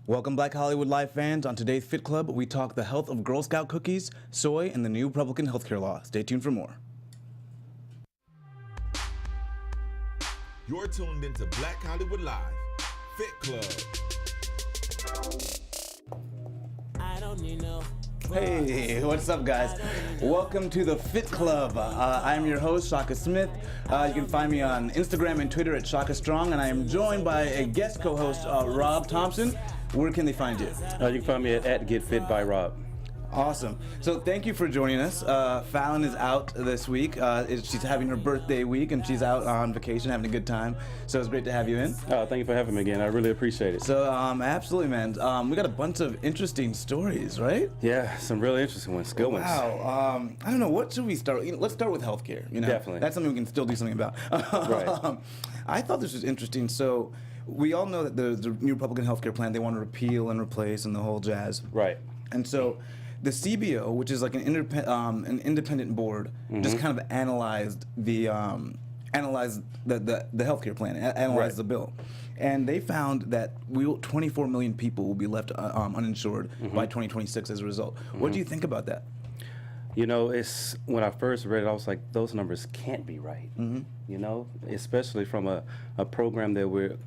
Welcome, Black Hollywood Live fans. On today's Fit Club, we talk the health of Girl Scout cookies, soy, and the new Republican healthcare law. Stay tuned for more. You're tuned into Black Hollywood Live, Fit Club. I don't need no. Hey, what's up, guys? Welcome to the Fit Club. I'm your host, Shaka Smith. You can find me on Instagram and Twitter at Shaka Strong, and I am joined by a guest co-host, Rob Thompson. Where can they find you? You can find me at Get Fit by Rob. Awesome. So thank you for joining us. Fallon is out this week. She's having her birthday week, and she's out on vacation having a good time. So it's great to have you in. Thank you for having me again. I really appreciate it. So absolutely, man. We got a bunch of interesting stories, right? Yeah, some really interesting ones. Good ones. Wow. I don't know. What should we start? Let's start with healthcare. Definitely. That's something we can still do something about. Right. I thought this was interesting. So we all know that the new Republican healthcare plan, they want to repeal and replace and the whole jazz. Right. And so the CBO, which is like an independent board, just kind of analyzed the healthcare plan, analyzed the bill, and they found that 24 million people will be left uninsured by 2026 as a result. What do you think about that? You know, it's when I first read it, I was like, those numbers can't be right. You know, especially from a program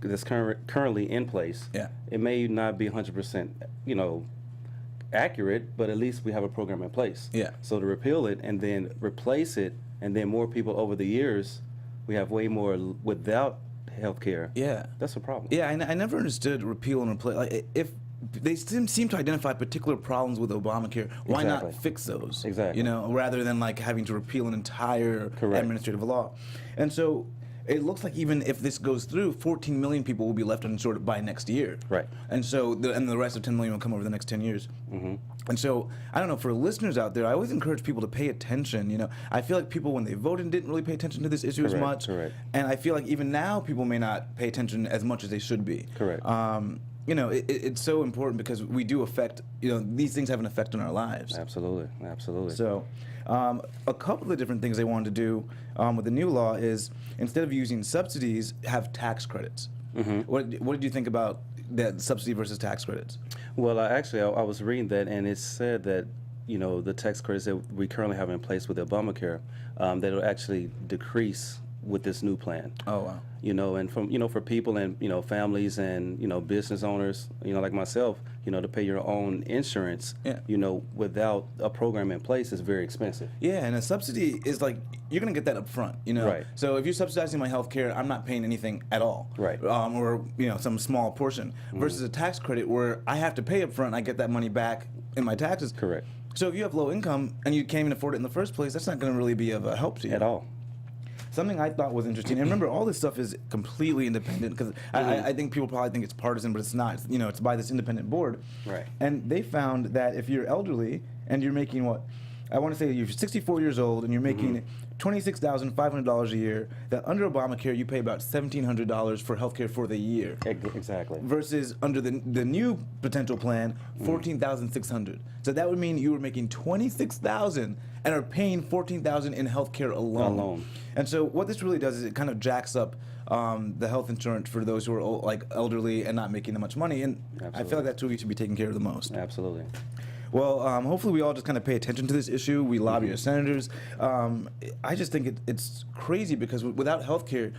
that's currently in place. Yeah. It may not be 100%, accurate, but at least we have a program in place. Yeah. So to repeal it and then replace it, and then more people over the years, we have way more without health care. Yeah. That's a problem. Yeah, I never understood repeal and replace. Like, if they seem to identify particular problems with Obamacare, why Exactly. not fix those? Exactly. Rather than like having to repeal an entire administrative law. And so it looks like even if this goes through, 14 million people will be left uninsured by next year. Right. And so the rest of 10 million will come over the next 10 years. And so I don't know, for listeners out there, I always encourage people to pay attention. I feel like people when they voted didn't really pay attention to this issue as much. Correct. And I feel like even now people may not pay attention as much as they should be. Correct. It's so important because we do affect, these things have an effect on our lives. Absolutely. So a couple of different things they wanted to do with the new law is instead of using subsidies, have tax credits. What did you think about that subsidy versus tax credits? Well, I was reading that, and it said that, the tax credits that we currently have in place with Obamacare, that it'll actually decrease with this new plan. Oh, wow. And for people and, families and, business owners, like myself, to pay your own insurance, without a program in place is very expensive. Yeah, and a subsidy is like, you're going to get that up front, Right. So if you're subsidizing my health care, I'm not paying anything at all. Right. Or, some small portion. Versus a tax credit where I have to pay up front, I get that money back in my taxes. Correct. So if you have low income and you can't even afford it in the first place, that's not going to really be of a help to you. At all. Something I thought was interesting, and remember, all this stuff is completely independent, because I think people probably think it's partisan, but it's not. It's by this independent board. Right. And they found that if you're elderly and you're making I want to say you're 64 years old and you're making $26,500 a year, that under Obamacare you pay about $1,700 for healthcare for the year. Exactly. Versus under the new potential plan, $14,600. So that would mean you were making $26,000 and are paying $14,000 in healthcare alone. And so what this really does is it kind of jacks up the health insurance for those who are elderly and not making that much money. And Absolutely. I feel like that's who we should be taking care of the most. Absolutely. Well, hopefully we all just kind of pay attention to this issue. We lobby our senators. I just think it's crazy because without health care,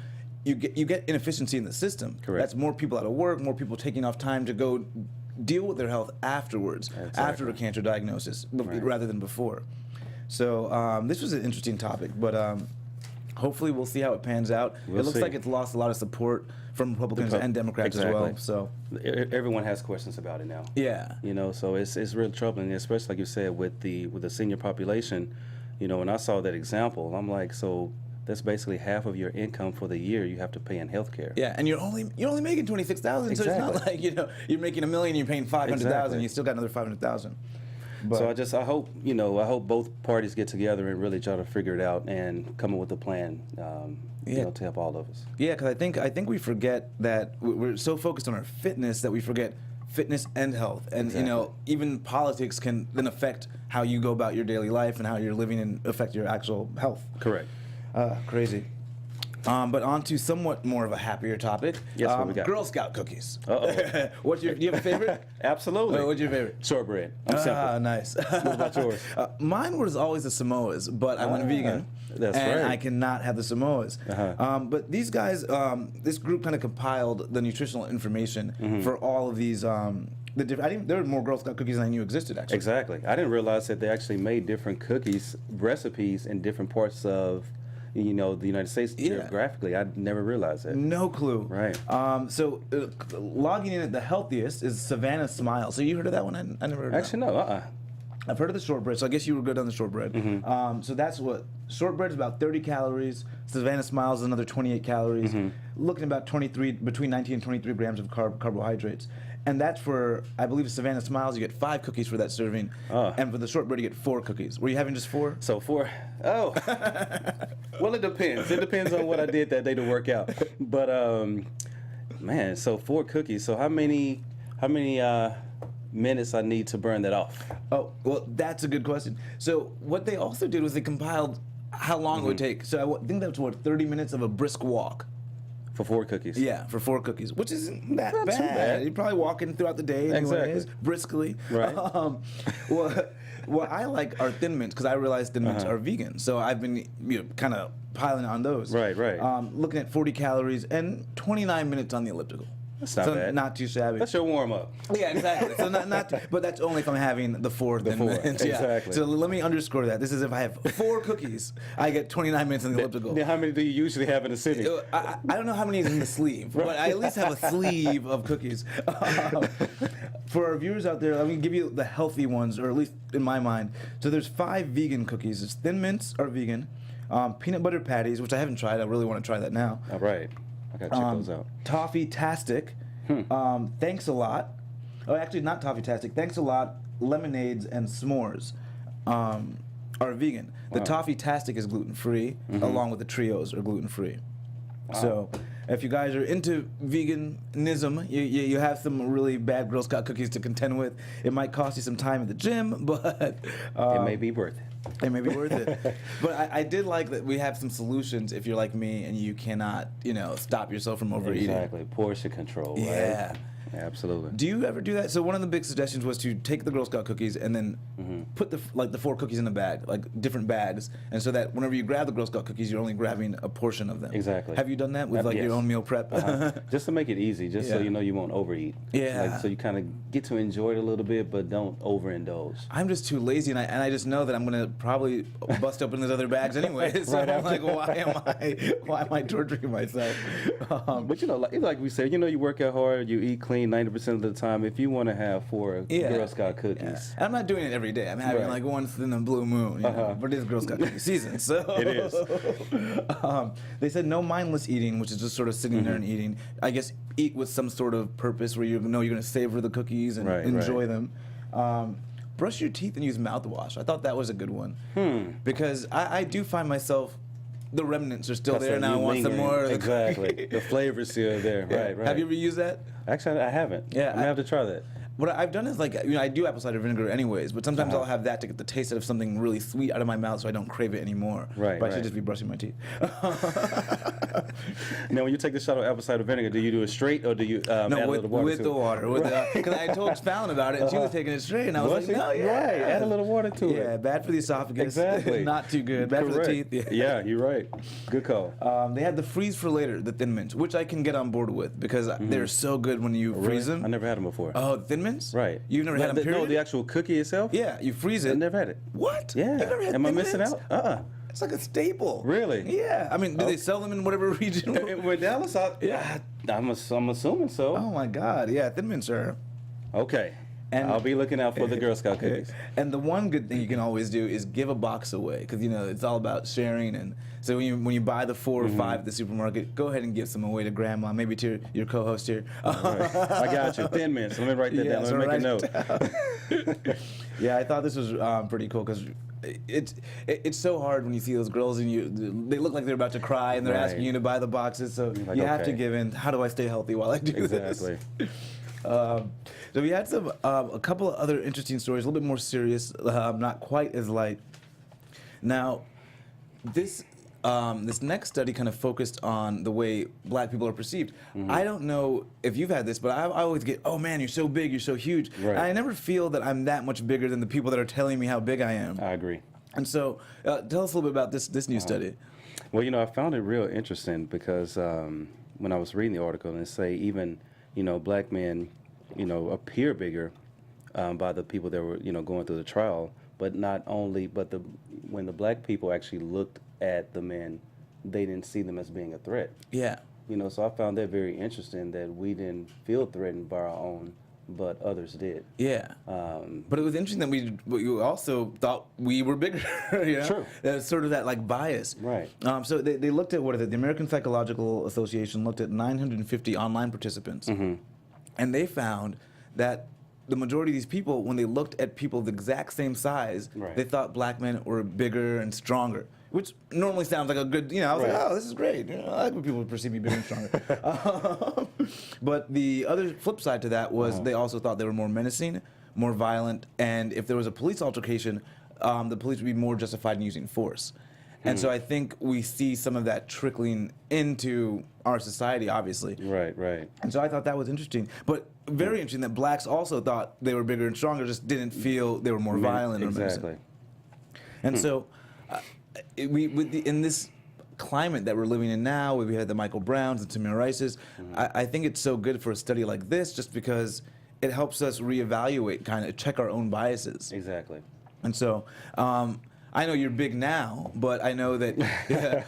you get inefficiency in the system. Correct. That's more people out of work, more people taking off time to go deal with their health afterwards, after a cancer diagnosis, rather than before. So this was an interesting topic, but hopefully we'll see how it pans out. It looks like it's lost a lot of support from Republicans and Democrats as well. So everyone has questions about it now. Yeah. So it's really troubling, especially like you said with the senior population. When I saw that example, I'm like, so that's basically half of your income for the year you have to pay in health care. Yeah, and you're only making $26,000, so it's not like you're making $1 million, you're paying $500,000, you still got another $500,000. So I hope both parties get together and really try to figure it out and come up with a plan, to help all of us. Yeah, because I think we forget that we're so focused on our fitness that we forget fitness and health, and even politics can then affect how you go about your daily life and how you're living and affect your actual health. Correct. Crazy. But on to somewhat more of a happier topic. Yes, what we got? Girl Scout cookies. Uh-oh. Do you have a favorite? Absolutely. What's your favorite? Shortbread. I'm simple. Nice. What about yours? Mine was always the Samoas, but I went vegan. That's and right. I cannot have the Samoas. But these guys, this group kind of compiled the nutritional information for all of these. There were more Girl Scout cookies than I knew existed, actually. Exactly. I didn't realize that they actually made different cookies recipes in different parts of, the United States geographically. I never realized that. No clue. Right. So logging in at the healthiest is Savannah Smile. So you heard of that one? I never heard of that. Actually, no. I've heard of the shortbread, so I guess you were good on the shortbread. So that's what shortbread is about 30 calories. Savannah Smiles is another 28 calories. Looking about between 19 and 23 grams of carbohydrates. And that's for, I believe, Savannah Smiles, you get 5 cookies for that serving. And for the shortbread, you get 4 cookies. Were you having just 4? So 4. Oh. Well, it depends. It depends on what I did that day to work out. But, man, so 4 cookies. So how many minutes I need to burn that off? Oh, well, that's a good question. So what they also did was they compiled how long it would take. So I think that's 30 minutes of a brisk walk. For 4 cookies. Yeah, for 4 cookies, which isn't that Not too bad. You're probably walking throughout the day anyways, briskly. Right. What I like are Thin Mints because I realized Thin Mints are vegan. So I've been kind of piling on those. Right. Looking at 40 calories and 29 minutes on the elliptical. That's not bad. Not too shabby. That's your warm up. Yeah, exactly. So but that's only if I'm having the 4 Thin Mints. Yeah. Exactly. So let me underscore that. This is if I have 4 cookies, I get 29 minutes on the elliptical. Now, how many do you usually have in a sitting? I don't know how many is in the sleeve, but I at least have a sleeve of cookies. For our viewers out there, let me give you the healthy ones, or at least in my mind. So there's 5 vegan cookies. It's Thin Mints are vegan. Peanut butter patties, which I haven't tried. I really want to try that now. All right. I got to check those out. Toffee-tastic. Thanks a lot. Oh, actually, not Toffee-tastic. Thanks a lot. Lemonades and s'mores are vegan. The Toffee-tastic is gluten-free, along with the Trios are gluten-free. Wow. So if you guys are into veganism, you have some really bad Girl Scout cookies to contend with. It might cost you some time at the gym, but it may be worth it. It may be worth it. But I did like that we have some solutions if you're like me and you cannot, stop yourself from overeating. Exactly. Portion control, right? Yeah. Absolutely. Do you ever do that? So one of the big suggestions was to take the Girl Scout cookies and then put the 4 cookies in a bag, like different bags, and so that whenever you grab the Girl Scout cookies, you're only grabbing a portion of them. Exactly. Have you done that with your own meal prep? Just to make it easy, so you know you won't overeat. Yeah. So you kind of get to enjoy it a little bit, but don't overindulge. I'm just too lazy, and I just know that I'm gonna probably bust open those other bags anyway. So I'm like, why am I torturing myself? But like we said, you work out hard, you eat clean 90% of the time. If you want to have 4 Girl Scout cookies, and I'm not doing it every day. I'm having like once in a blue moon. But it is Girl Scout cookie season, so it is. They said no mindless eating, which is just sort of sitting there and eating. I guess eat with some sort of purpose where you're going to savor the cookies and enjoy them. Brush your teeth and use mouthwash. I thought that was a good one because I do find myself. The remnants are still there, and I want some more. Exactly. The flavor's still there. Right. Have you ever used that? Actually, I haven't. Yeah. I'm going to have to try that. What I've done is I do apple cider vinegar anyways, but sometimes I'll have that to get the taste of something really sweet out of my mouth so I don't crave it anymore. Right. But I should just be brushing my teeth. Now, when you take the shot of apple cider vinegar, do you do it straight or do you add a little water with to the it? water. Because I told Fallon about it and she was taking it straight, and I was like, no, Right. Add a little water to it. Yeah, bad for the esophagus. Exactly. Not too good. Bad for the teeth. Yeah, you're right. Good call. They had the freeze for later, the Thin Mints, which I can get on board with because they're so good when you freeze them. I never had them before. Oh, Thin Mints? Right. You've never had them, period? No, the actual cookie itself? Yeah, you freeze it. I never had it. What? Yeah. You've never had Am I Thin missing Mints? out? It's like a staple. Really? Yeah. I mean, do they sell them in whatever region? With Dallas, I'm assuming so. Oh my God! Yeah, Thin Mints are. Okay. And I'll be looking out for the Girl Scout cookies. And the one good thing you can always do is give a box away because it's all about sharing. And so when you buy the 4 or 5 at the supermarket, go ahead and give some away to grandma, maybe to your co-host here. Right. I got you. Thin Mints. Let me write that down. Let me make a note. Yeah, I thought this was pretty cool because it's so hard when you see those girls and they look like they're about to cry and they're asking you to buy the boxes. So you have to give in. How do I stay healthy while I do this? Exactly. So we had a couple of other interesting stories, a little bit more serious, not quite as light. Now, this this next study kind of focused on the way black people are perceived. I don't know if you've had this, but I always get, oh man, you're so big, you're so huge. Right. I never feel that I'm that much bigger than the people that are telling me how big I am. I agree. And so, tell us a little bit about this new study. Well, I found it real interesting because when I was reading the article, and it say even, black men, appear bigger by the people that were, going through the trial, but not only, but when the black people actually looked at the men, they didn't see them as being a threat. Yeah. So I found that very interesting that we didn't feel threatened by our own, but others did. Yeah. But it was interesting that we also thought we were bigger. True. That's sort of that like bias. Right. So they looked at, the American Psychological Association looked at 950 online participants. And they found that the majority of these people, when they looked at people the exact same size, Right. they thought black men were bigger and stronger, which normally sounds like a good, I was like, Right. oh, this is great. I like when people perceive me bigger and stronger. But the other flip side to that was they also thought they were more menacing, more violent, and if there was a police altercation, the police would be more justified in using force. And so I think we see some of that trickling into our society, obviously. Right, right. And so I thought that was interesting. But very interesting that blacks also thought they were bigger and stronger, just didn't feel they were more violent or Exactly. menacing. And so in this climate that we're living in now, where we had the Michael Browns and Tamir Rices, I think it's so good for a study like this just because it helps us reevaluate, kind of check our own biases. Exactly. And so I know you're big now, but I know that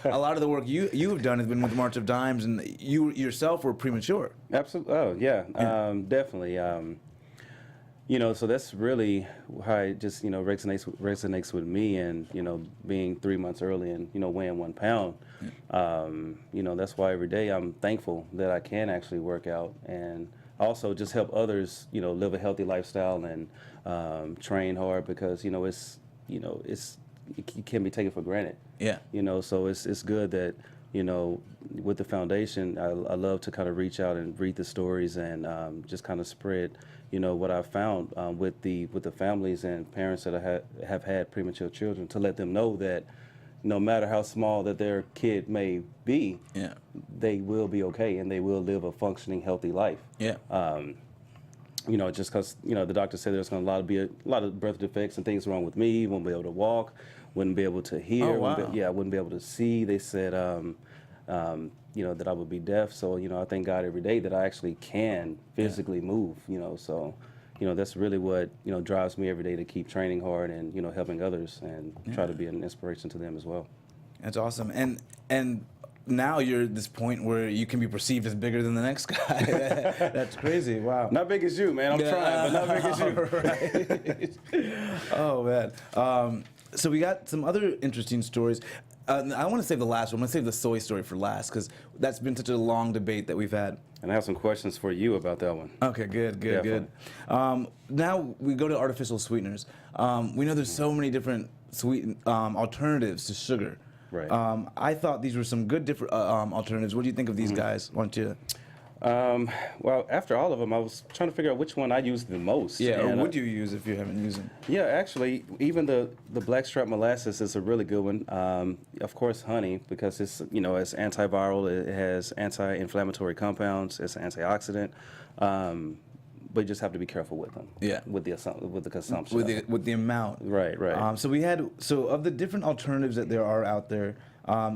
a lot of the work you have done has been with March of Dimes, and you yourself were premature. Absolutely. Oh, yeah. Definitely. So that's really how it just, resonates with me, and, being 3 months early and, weighing 1 pound. That's why every day I'm thankful that I can actually work out and also just help others, live a healthy lifestyle and train hard because, it can be taken for granted. Yeah. So it's good that, with the foundation, I love to kind of reach out and read the stories and just kind of spread, what I've found with the families and parents that have had premature children, to let them know that no matter how small that their kid may be, Yeah. they will be okay and they will live a functioning, healthy life. Yeah. Just because, the doctor said there's going to be a lot of birth defects and things wrong with me, won't be able to walk, wouldn't be able to hear, Oh, wow. wouldn't be able to see. They said, that I would be deaf. So, I thank God every day that I actually can physically move, so, that's really what, drives me every day to keep training hard and, helping others and try to be an inspiration to them as well. That's awesome. And now you're at this point where you can be perceived as bigger than the next guy. That's crazy. Wow. Not big as you, man. I'm trying, but not big as you. Right. Oh, man. So we got some other interesting stories. I want to save the last one. I'm going to save the soy story for last because that's been such a long debate that we've had. And I have some questions for you about that one. Okay, good. Now we go to artificial sweeteners. We know there's so many different alternatives to sugar. Right. I thought these were some good different alternatives. What do you think of these guys? Why don't you? Well, after all of them, I was trying to figure out which one I used the most. Yeah, or and would you use if you haven't used them? Yeah, actually, even the blackstrap molasses is a really good one. Of course, honey, because it's it's antiviral, it has anti-inflammatory compounds, it's an antioxidant. But you just have to be careful with them. Yeah. With the consumption. With the amount. Right. So of the different alternatives that there are out there,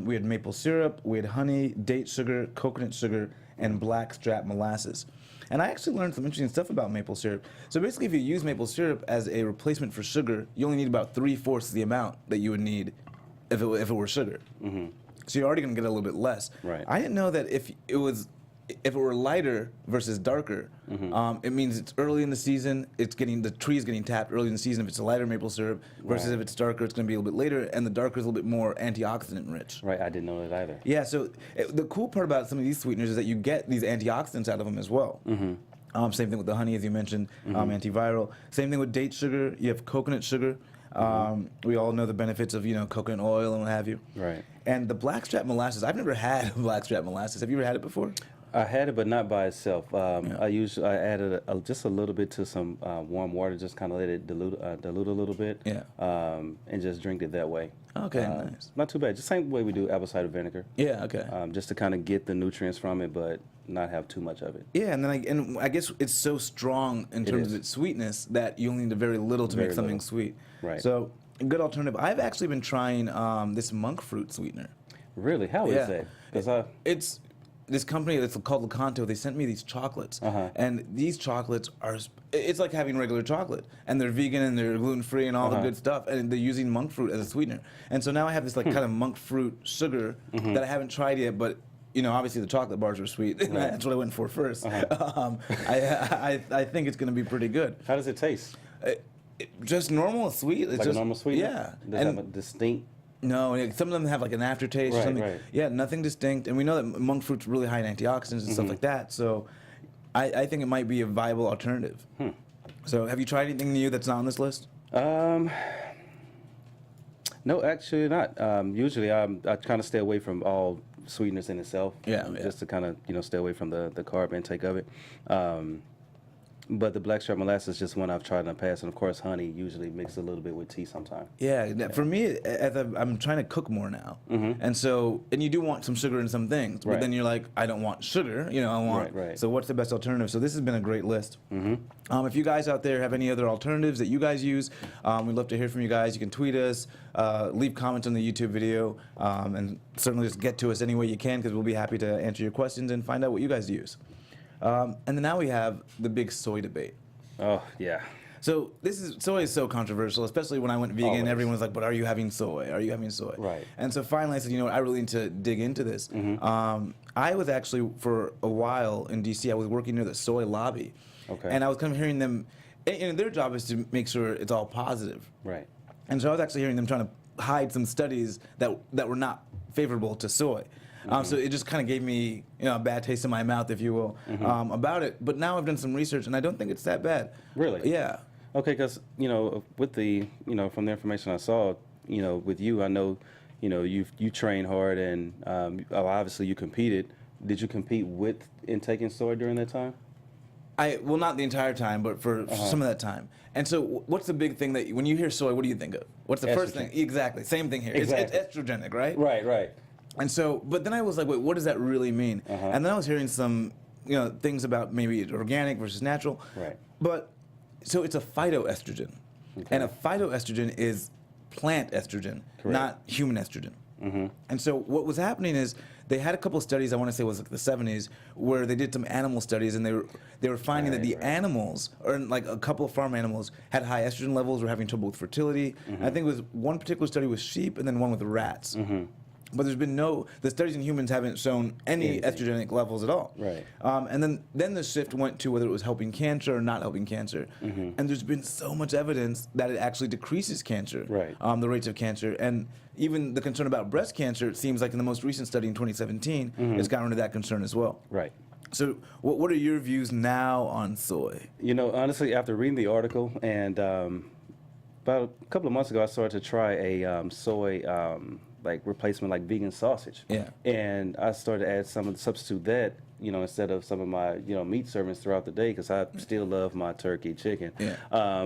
we had maple syrup, we had honey, date sugar, coconut sugar, and blackstrap molasses. And I actually learned some interesting stuff about maple syrup. So basically, if you use maple syrup as a replacement for sugar, you only need about 3/4 the amount that you would need if it were sugar. Mm-hmm. So you're already going to get a little bit less. Right. I didn't know that if it were lighter versus darker, it means it's early in the season. The tree is getting tapped early in the season if it's a lighter maple syrup versus if it's darker, it's going to be a little bit later, and the darker is a little bit more antioxidant rich. Right, I didn't know that either. Yeah, so the cool part about some of these sweeteners is that you get these antioxidants out of them as well. Same thing with the honey, as you mentioned, antiviral. Same thing with date sugar. You have coconut sugar. We all know the benefits of coconut oil and what have you. Right. And the blackstrap molasses. I've never had blackstrap molasses. Have you ever had it before? I had it, but not by itself. I added just a little bit to some warm water, just kind of let it dilute a little bit. Yeah. And just drink it that way. Okay, nice. Not too bad. Just same way we do apple cider vinegar. Yeah, okay. Just to kind of get the nutrients from it, but not have too much of it. Yeah, and then I guess it's so strong in terms of is. its sweetness that you only need a very little to Very make something little. sweet. Right. So a good alternative. I've actually been trying this monk fruit sweetener. Really? How is Yeah. that? 'Cause It's this company that's called Lakanto. They sent me these chocolates, and these chocolates are. It's like having regular chocolate, and they're vegan and they're gluten free and all the good stuff, and they're using monk fruit as a sweetener. And so now I have this like kind of monk fruit sugar that I haven't tried yet, but. Obviously the chocolate bars are sweet. That's what I went for first. I think it's going to be pretty good. How does it taste? Just normal sweet. It's Like just, a normal sweetener? Yeah. Does it have a distinct? No, some of them have like an aftertaste or Right, something. right. Yeah, nothing distinct. And we know that monk fruit's really high in antioxidants and stuff like that. So I think it might be a viable alternative. So have you tried anything new that's not on this list? No, actually not. Usually I kind of stay away from all sweetness in itself. Yeah. Just to kind of stay away from the carb intake of it. But the black strap molasses is just one I've tried in the past, and of course honey usually mixed a little bit with tea sometimes. Yeah, for me, I'm trying to cook more now, and you do want some sugar in some things, but Right. then you're like, I don't want sugar, I want. Right. So what's the best alternative? So this has been a great list. If you guys out there have any other alternatives that you guys use, we'd love to hear from you guys. You can tweet us, leave comments on the YouTube video, and certainly just get to us any way you can, because we'll be happy to answer your questions and find out what you guys use. And then now we have the big soy debate. Oh yeah. So soy is so controversial, especially when I went vegan. Always. Everyone was like, "But are you having soy? Are you having soy?" Right. And so finally, I said, "You know what? I really need to dig into this." I was actually for a while in DC. I was working near the soy lobby, Okay. and I was kind of hearing them. And their job is to make sure it's all positive. Right. And so I was actually hearing them trying to hide some studies that were not favorable to soy. So it just kind of gave me a bad taste in my mouth, if you will, about it. But now I've done some research, and I don't think it's that bad. Really? Yeah. Okay, because with the from the information I saw, with you, I know, you train hard, and obviously you competed. Did you compete in taking soy during that time? Well, not the entire time, but for some of that time. And so, what's the big thing that when you hear soy, what do you think of? What's the first Estrogen. thing? Exactly, same thing here. Exactly. It's estrogenic, right? Right. And so, but then I was like, wait, what does that really mean? And then I was hearing some, things about maybe it's organic versus natural. Right. But so it's a phytoestrogen, and a phytoestrogen is plant estrogen, not human estrogen. And so what was happening is they had a couple of studies. I want to say it was like the 70s, where they did some animal studies, and they were finding that the animals, or like a couple of farm animals, had high estrogen levels, were having trouble with fertility. I think it was one particular study with sheep, and then one with rats. But there's been the studies in humans haven't shown any estrogenic levels at all. Right. And then the shift went to whether it was helping cancer or not helping cancer. And there's been so much evidence that it actually decreases cancer, Right. The rates of cancer. And even the concern about breast cancer, it seems like in the most recent study in 2017, it's gotten rid of that concern as well. Right. So what are your views now on soy? Honestly, after reading the article, and about a couple of months ago, I started to try a soy like replacement, like vegan sausage. Yeah. And I started to add substitute that, instead of some of my, meat servings throughout the day, because I still love my turkey, chicken. Yeah.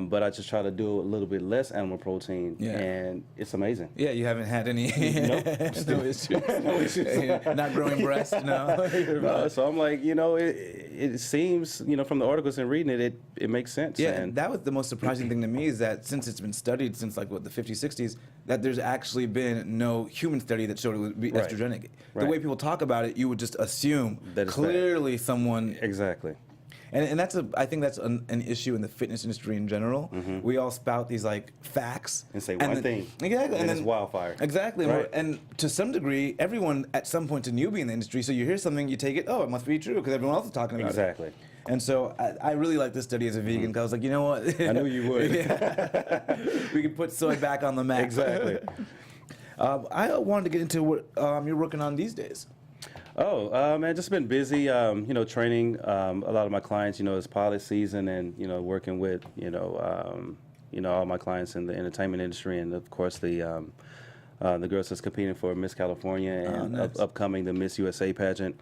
But I just try to do a little bit less animal protein, Yeah. and it's amazing. Yeah, you haven't had any Nope. no issues. No issues. Not growing breast, no. No, so I'm like, it seems, from the articles and reading it makes sense. Yeah, and that was the most surprising thing to me, is that since it's been studied since the 50s, 60s, that there's actually been no human study that showed it would be Right. estrogenic. The Right. way people talk about it, you would just assume That it's clearly someone. Exactly. And I think that's an issue in the fitness industry in general. We all spout these facts And say one then- thing, exactly, and it's wildfire. Exactly, Right. and to some degree, everyone at some point's a newbie in the industry. So you hear something, you take it, oh, it must be true because everyone else is talking about Exactly. it. And so I really like this study as a vegan, because I was like, you know what? I knew you would. We can put soy back on the map. Exactly. I wanted to get into what you're working on these days. Oh, man, just been busy, training a lot of my clients, it's pilot season, and, working with, all my clients in the entertainment industry, and of course the girls that's competing for Miss California and nice. upcoming the Miss USA pageant.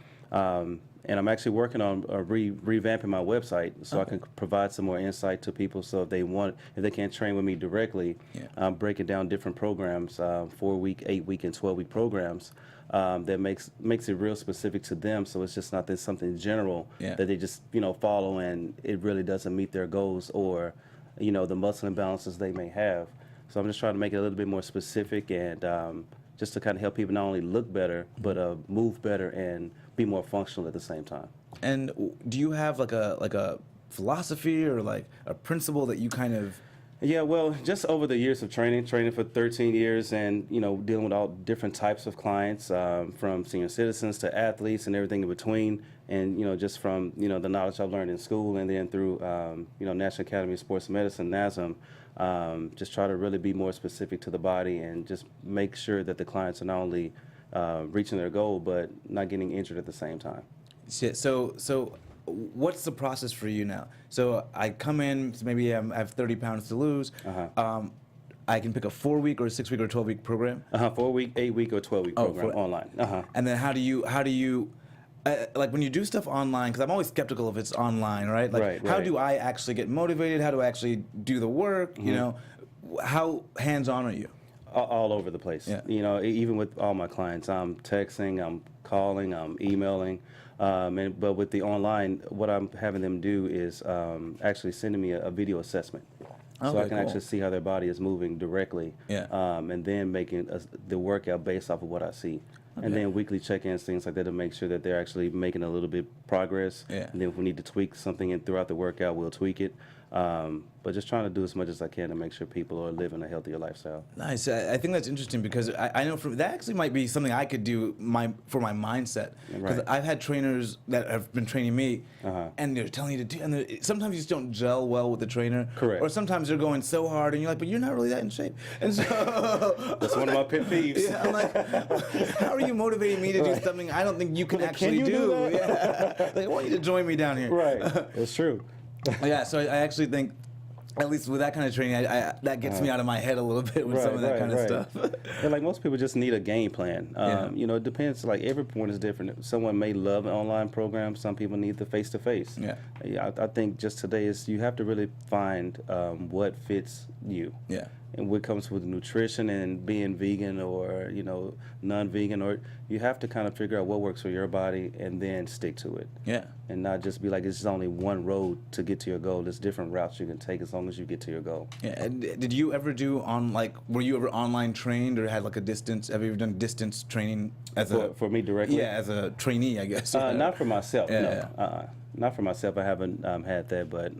And I'm actually working on revamping my website so I can provide some more insight to people. So if they can't train with me directly, I'm breaking down different programs, 4-week, 8-week, and 12-week programs that makes it real specific to them. So it's just not that something general that they just follow and it really doesn't meet their goals or the muscle imbalances they may have. So I'm just trying to make it a little bit more specific and just to kind of help people not only look better but move better and be more functional at the same time. And do you have like a philosophy or like a principle that you kind of? Yeah, well, just over the years of training for 13 years and, dealing with all different types of clients, from senior citizens to athletes and everything in between. And, just from, the knowledge I've learned in school and then through, National Academy of Sports Medicine, NASM, just try to really be more specific to the body and just make sure that the clients are not only reaching their goal, but not getting injured at the same time. So what's the process for you now? So I come in, so maybe I have 30 pounds to lose. I can pick a 4-week or a 6-week or 12-week program. 4-week, 8-week, or 12-week program online. And then how do you like when you do stuff online? Because I'm always skeptical if it's online, right? Like, right. How do I actually get motivated? How do I actually do the work? How hands-on are you? All over the place. Yeah. Even with all my clients, I'm texting, I'm calling, I'm emailing. But with the online, what I'm having them do is actually sending me a video assessment. So I can actually see how their body is moving directly. And then making the workout based off of what I see. And then weekly check-ins, things like that, to make sure that they're actually making a little bit progress. And then if we need to tweak something throughout the workout, we'll tweak it. But just trying to do as much as I can to make sure people are living a healthier lifestyle. Nice. I think that's interesting because I know that actually might be something I could do for my mindset. Because I've had trainers that have been training me, and they're telling you to do, and sometimes you just don't gel well with the trainer. Correct. Or sometimes they're going so hard, and you're like, but you're not really that in shape. And so that's one of my pet peeves. Yeah, I'm like, how are you motivating me to do something I don't think you can actually do? Like, I want you to join me down here. Right. It's true. Yeah, so I actually think, at least with that kind of training, that gets me out of my head a little bit with some of that kind of stuff. And like most people just need a game plan. It depends. Like everyone is different. Someone may love an online program. Some people need the face-to-face. I think just today is you have to really find what fits you. And what comes with nutrition and being vegan or non-vegan, or you have to kind of figure out what works for your body and then stick to it. And not just be like it's just only one road to get to your goal. There's different routes you can take as long as you get to your goal. And did you ever do were you ever online trained or had like a distance? Have you ever done distance training for me directly? Yeah, as a trainee, I guess. Not for myself. No. Not for myself. I haven't had that, but.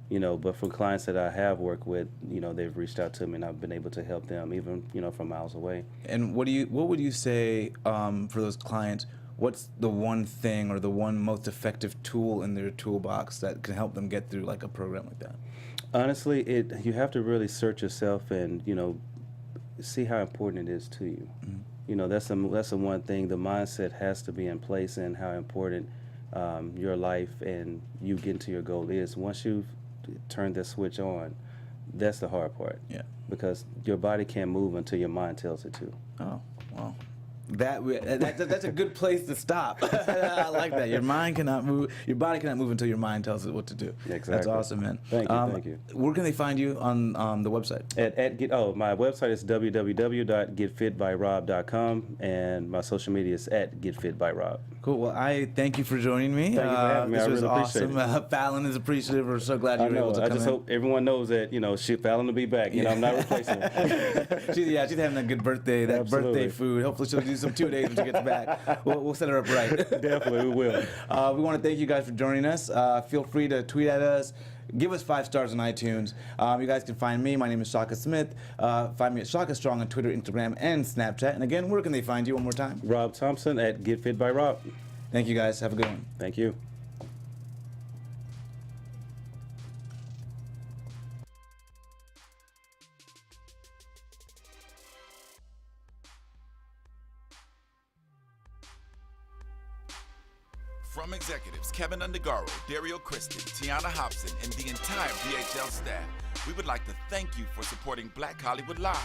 But for clients that I have worked with, they've reached out to me and I've been able to help them even, from miles away. And what would you say for those clients? What's the one thing or the one most effective tool in their toolbox that can help them get through like a program like that? Honestly, you have to really search yourself and, see how important it is to you. That's the one thing. The mindset has to be in place and how important your life and you getting to your goal is. Once you've turn that switch on, that's the hard part. Because your body can't move until your mind tells it to. Oh, well. That's a good place to stop. I like that. Your mind cannot move. Your body cannot move until your mind tells it what to do. Exactly. That's awesome, man. Thank you. Where can they find you on the website? My website is www.getfitbyrob.com, and my social media is @getfitbyrob. Cool. Well, I thank you for joining me. Thank you for having me. This was awesome. Fallon is appreciative. We're so glad you were able to come in. I just hope everyone knows that Fallon will be back. I'm not replacing her. She's having a good birthday. Birthday food. Hopefully she'll do some 2 days when she gets back. We'll set her up right. Definitely, we will. We want to thank you guys for joining us. Feel free to tweet at us. Give us 5 stars on iTunes. You guys can find me. My name is Shaka Smith. Find me at Shaka Strong on Twitter, Instagram, and Snapchat. And again, where can they find you one more time? Rob Thompson at Get Fit by Rob. Thank you, guys. Have a good one. Thank you. From executives Keven Undergaro, Dario Kristen, Tiana Hobson, and the entire BHL staff, we would like to thank you for supporting Black Hollywood Live.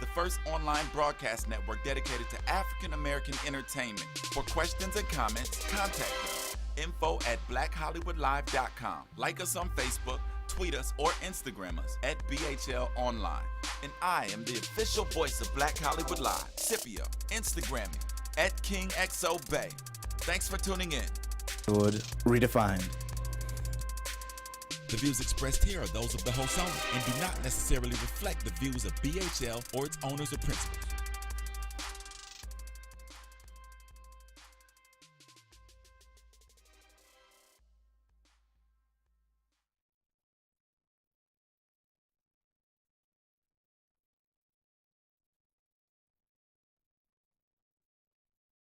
the first online broadcast network dedicated to African American entertainment. For questions and comments, contact us. info@blackhollywoodlive.com. Like us on Facebook, tweet us, or Instagram us at BHL Online. And I am the official voice of Black Hollywood Live, Scipio. Instagram me at KingXOBay. Thanks for tuning in. Redefined. The views expressed here are those of the host only and do not necessarily reflect the views of BHL or its owners or principals.